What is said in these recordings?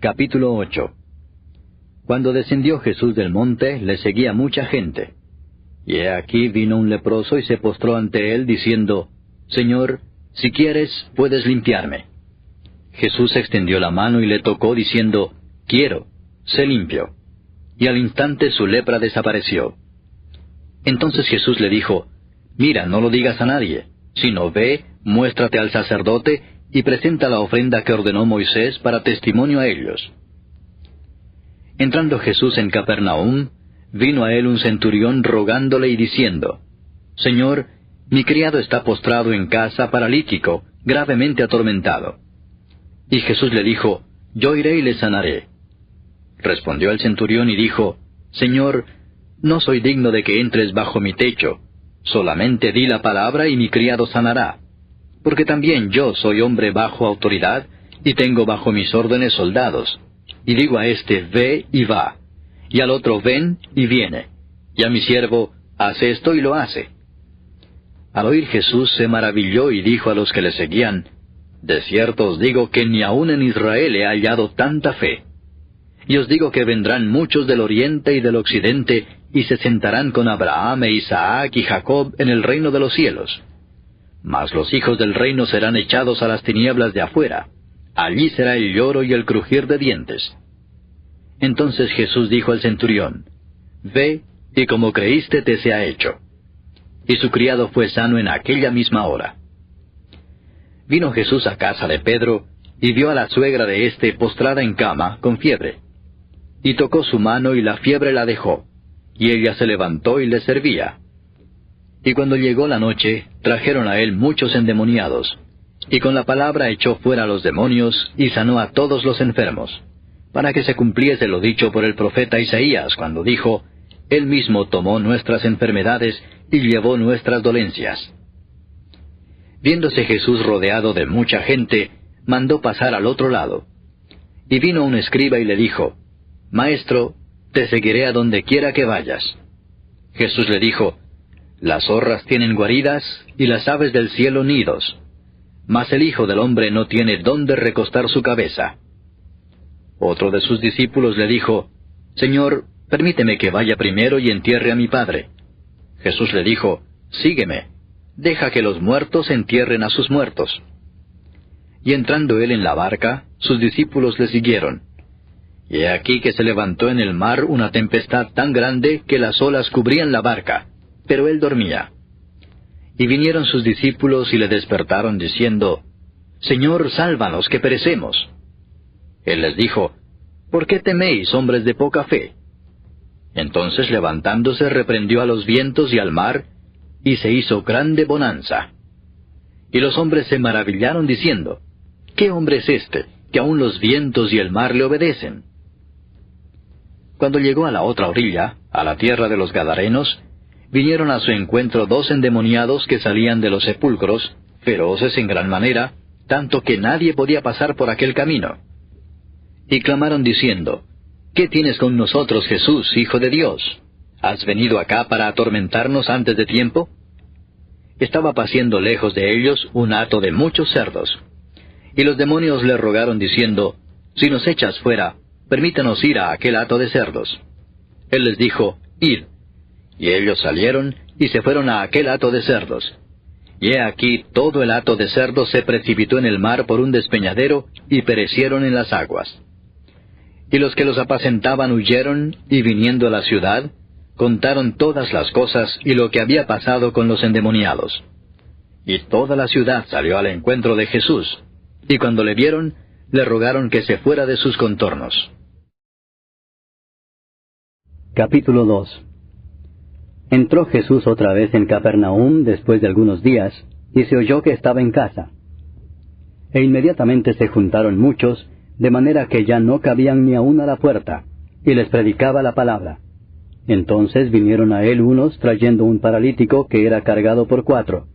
Capítulo 8. Cuando descendió Jesús del monte, le seguía mucha gente. Y he aquí vino un leproso y se postró ante él, diciendo, Señor, si quieres, puedes limpiarme. Jesús extendió la mano y le tocó, diciendo, Quiero, sé limpio. Y al instante su lepra desapareció. Entonces Jesús le dijo, Mira, no lo digas a nadie, sino ve, muéstrate al sacerdote, y presenta la ofrenda que ordenó Moisés para testimonio a ellos. Entrando Jesús en Capernaum, vino a él un centurión rogándole y diciendo, Señor, mi criado está postrado en casa, paralítico, gravemente atormentado. Y Jesús le dijo, Yo iré y le sanaré. Respondió el centurión y dijo, Señor, no soy digno de que entres bajo mi techo, solamente di la palabra y mi criado sanará. Porque también yo soy hombre bajo autoridad, y tengo bajo mis órdenes soldados. Y digo a este, ve y va, y al otro, ven y viene, y a mi siervo, haz esto y lo hace. Al oír Jesús se maravilló y dijo a los que le seguían, De cierto os digo que ni aun en Israel he hallado tanta fe. Y os digo que vendrán muchos del oriente y del occidente, y se sentarán con Abraham e Isaac y Jacob en el reino de los cielos. Mas los hijos del reino serán echados a las tinieblas de afuera. Allí será el lloro y el crujir de dientes. Entonces Jesús dijo al centurión, Ve, y como creíste te sea hecho. Y su criado fue sano en aquella misma hora. Vino Jesús a casa de Pedro, y vio a la suegra de éste postrada en cama, con fiebre. Y tocó su mano y la fiebre la dejó, y ella se levantó y le servía. Y cuando llegó la noche, trajeron a él muchos endemoniados, y con la palabra echó fuera a los demonios, y sanó a todos los enfermos, para que se cumpliese lo dicho por el profeta Isaías, cuando dijo, Él mismo tomó nuestras enfermedades, y llevó nuestras dolencias. Viéndose Jesús rodeado de mucha gente, mandó pasar al otro lado. Y vino un escriba y le dijo, Maestro, te seguiré a donde quiera que vayas. Jesús le dijo, Las zorras tienen guaridas, y las aves del cielo nidos, mas el Hijo del Hombre no tiene dónde recostar su cabeza. Otro de sus discípulos le dijo, Señor, permíteme que vaya primero y entierre a mi Padre. Jesús le dijo, Sígueme, deja que los muertos entierren a sus muertos. Y entrando él en la barca, sus discípulos le siguieron. Y he aquí que se levantó en el mar una tempestad tan grande que las olas cubrían la barca, pero él dormía. Y vinieron sus discípulos y le despertaron diciendo, Señor, sálvanos, que perecemos. Él les dijo, ¿por qué teméis, hombres de poca fe? Entonces levantándose reprendió a los vientos y al mar, y se hizo grande bonanza. Y los hombres se maravillaron diciendo, ¿qué hombre es este, que aun los vientos y el mar le obedecen? Cuando llegó a la otra orilla, a la tierra de los Gadarenos, vinieron a su encuentro 2 endemoniados que salían de los sepulcros, feroces en gran manera, tanto que nadie podía pasar por aquel camino. Y clamaron diciendo, ¿qué tienes con nosotros, Jesús, Hijo de Dios? ¿Has venido acá para atormentarnos antes de tiempo? Estaba paciendo lejos de ellos un hato de muchos cerdos. Y los demonios le rogaron diciendo, si nos echas fuera, permítanos ir a aquel hato de cerdos. Él les dijo, id. Y ellos salieron y se fueron a aquel hato de cerdos. Y he aquí todo el hato de cerdos se precipitó en el mar por un despeñadero y perecieron en las aguas. Y los que los apacentaban huyeron, y viniendo a la ciudad, contaron todas las cosas y lo que había pasado con los endemoniados. Y toda la ciudad salió al encuentro de Jesús, y cuando le vieron, le rogaron que se fuera de sus contornos. Capítulo 2. Entró Jesús otra vez en Capernaum después de algunos días, y se oyó que estaba en casa. E inmediatamente se juntaron muchos, de manera que ya no cabían ni aun a la puerta, y les predicaba la palabra. Entonces vinieron a él unos trayendo un paralítico que era cargado por 4.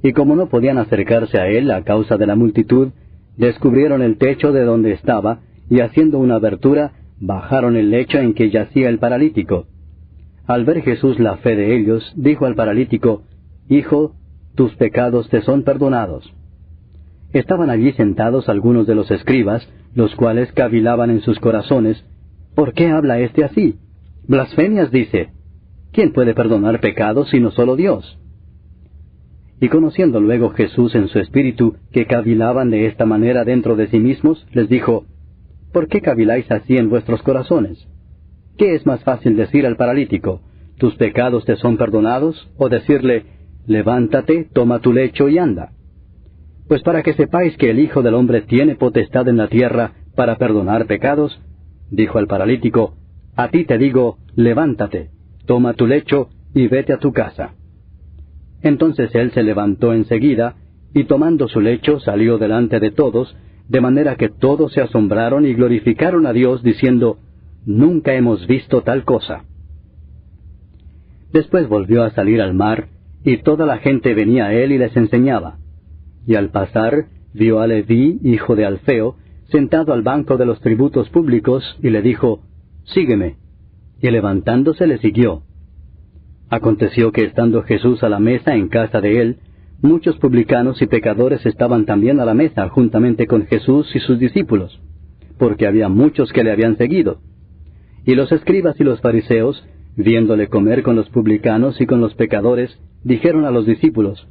Y como no podían acercarse a él a causa de la multitud, descubrieron el techo de donde estaba, y haciendo una abertura, bajaron el lecho en que yacía el paralítico. Al ver Jesús la fe de ellos, dijo al paralítico, Hijo, tus pecados te son perdonados. estaban allí sentados algunos de los escribas, los cuales cavilaban en sus corazones, ¿por qué habla éste así? Blasfemias dice. ¿Quién puede perdonar pecados sino solo Dios? Y conociendo luego Jesús en su espíritu que cavilaban de esta manera dentro de sí mismos, les dijo, ¿por qué caviláis así en vuestros corazones? ¿Qué es más fácil decir al paralítico, tus pecados te son perdonados, o decirle, levántate, toma tu lecho y anda? Pues para que sepáis que el Hijo del Hombre tiene potestad en la tierra para perdonar pecados, dijo al paralítico, a ti te digo, levántate, toma tu lecho y vete a tu casa. Entonces él se levantó enseguida, y tomando su lecho salió delante de todos, de manera que todos se asombraron y glorificaron a Dios, diciendo, nunca hemos visto tal cosa. Después volvió a salir al mar, y toda la gente venía a él y les enseñaba. Y al pasar, vio a Leví, hijo de Alfeo, sentado al banco de los tributos públicos, y le dijo, sígueme. Y levantándose le siguió. Aconteció que estando Jesús a la mesa en casa de él, muchos publicanos y pecadores estaban también a la mesa juntamente con Jesús y sus discípulos, porque había muchos que le habían seguido. Y los escribas y los fariseos, viéndole comer con los publicanos y con los pecadores, dijeron a los discípulos,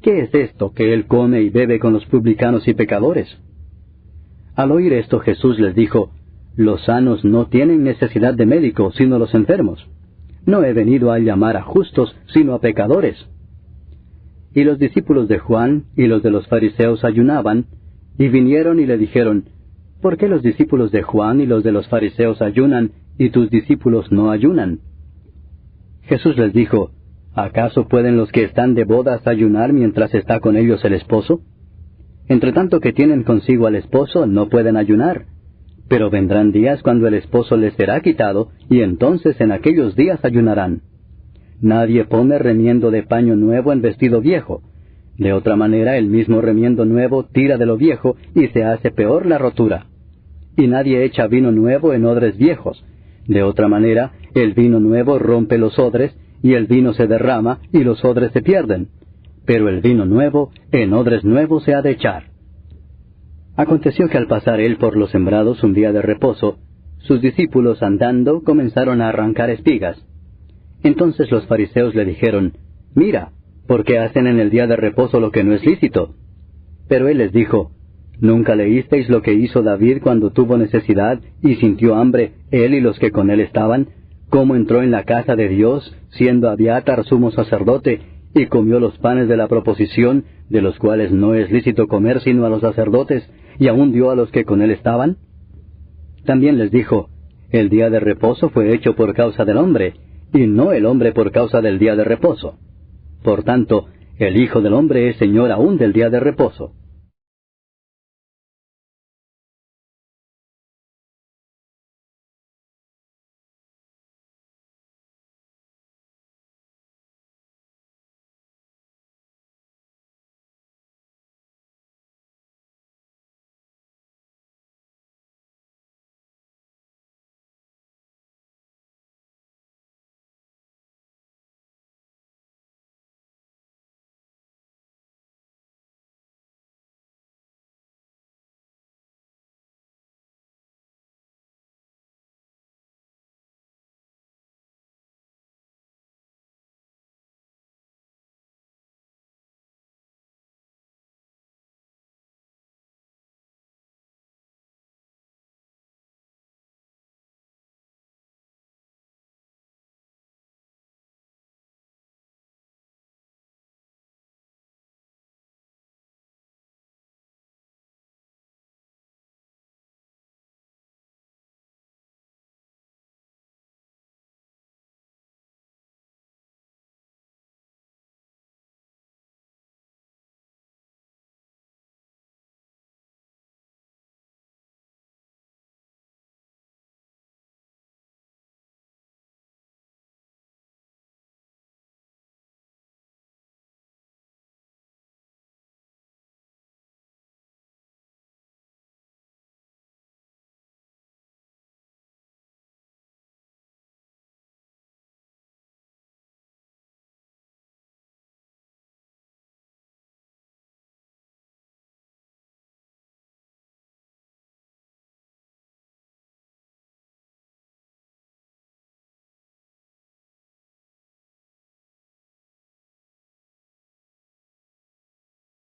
¿qué es esto que él come y bebe con los publicanos y pecadores? Al oír esto Jesús les dijo, los sanos no tienen necesidad de médico, sino los enfermos. No he venido a llamar a justos, sino a pecadores. Y los discípulos de Juan y los de los fariseos ayunaban, y vinieron y le dijeron, ¿por qué los discípulos de Juan y los de los fariseos ayunan, y tus discípulos no ayunan? Jesús les dijo, ¿acaso pueden los que están de bodas ayunar mientras está con ellos el esposo? Entre tanto que tienen consigo al esposo, no pueden ayunar. Pero vendrán días cuando el esposo les será quitado, y entonces en aquellos días ayunarán. Nadie pone remiendo de paño nuevo en vestido viejo. De otra manera el mismo remiendo nuevo tira de lo viejo, y se hace peor la rotura. Y nadie echa vino nuevo en odres viejos. De otra manera el vino nuevo rompe los odres, y el vino se derrama, y los odres se pierden. Pero el vino nuevo en odres nuevos se ha de echar. Aconteció que al pasar él por los sembrados un día de reposo, sus discípulos andando comenzaron a arrancar espigas. Entonces los fariseos le dijeron, mira, ¿por qué hacen en el día de reposo lo que no es lícito? Pero él les dijo, ¿nunca leísteis lo que hizo David cuando tuvo necesidad y sintió hambre, él y los que con él estaban? ¿Cómo entró en la casa de Dios, siendo Abiatar sumo sacerdote, y comió los panes de la proposición, de los cuales no es lícito comer sino a los sacerdotes, y aún dio a los que con él estaban? También les dijo, el día de reposo fue hecho por causa del hombre, y no el hombre por causa del día de reposo. Por tanto, el Hijo del Hombre es Señor aún del día de reposo.